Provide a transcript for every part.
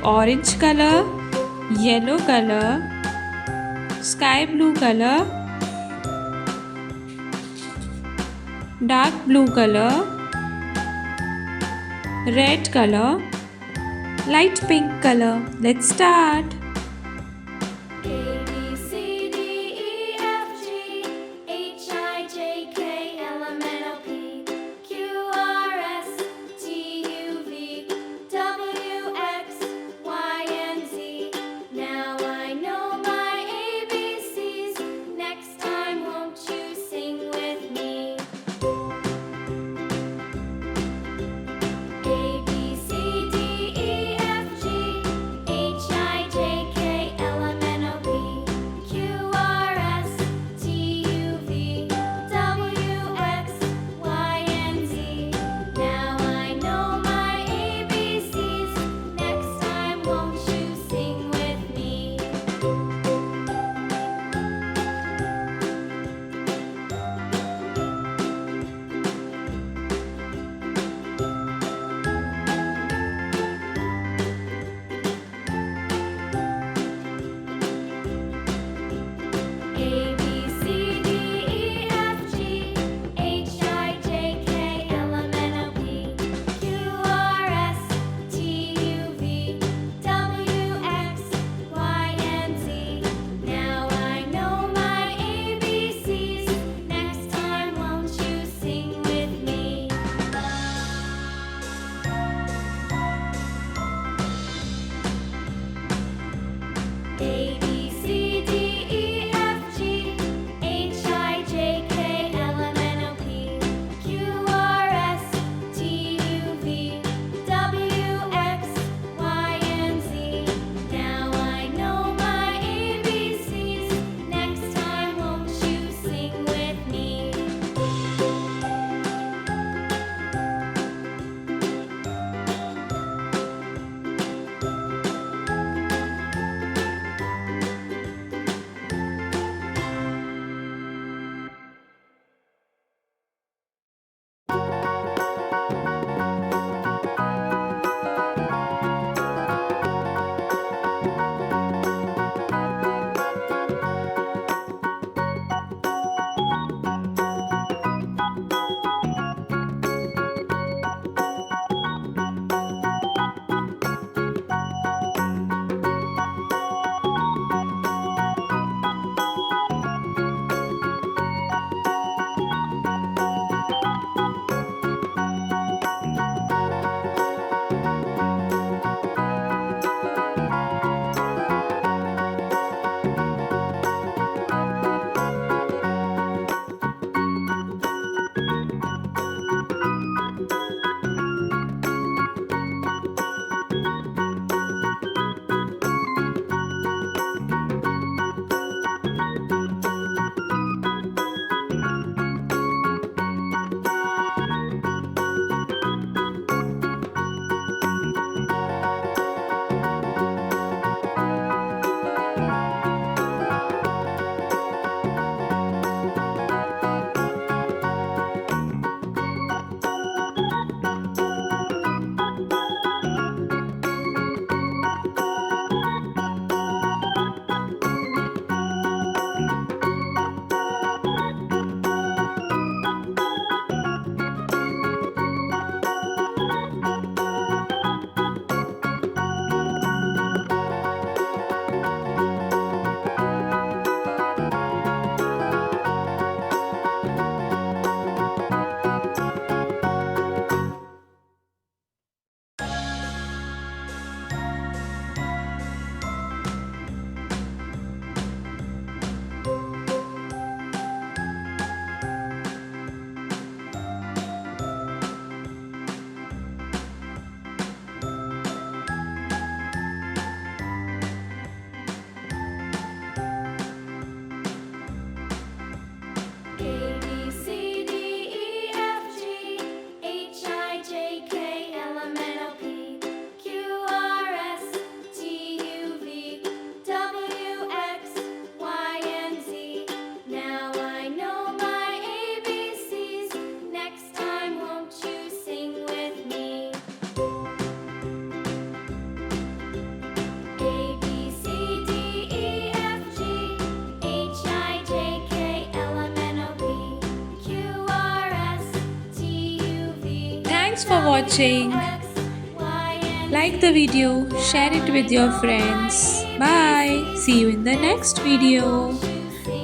orange color, yellow color, sky blue color, dark blue color, red color, light pink color. Let's start. A B C D E F G H I J K L M N O P Q R S T U V W X Y and Z. Now I know my ABCs. Next time, won't you sing with me? A B C D E F G H I J Thanks for watching. X, Y, and Like the video, share it with your friends. Bye. See you in the next video.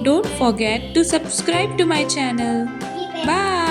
Don't forget to subscribe to my channel. Bye.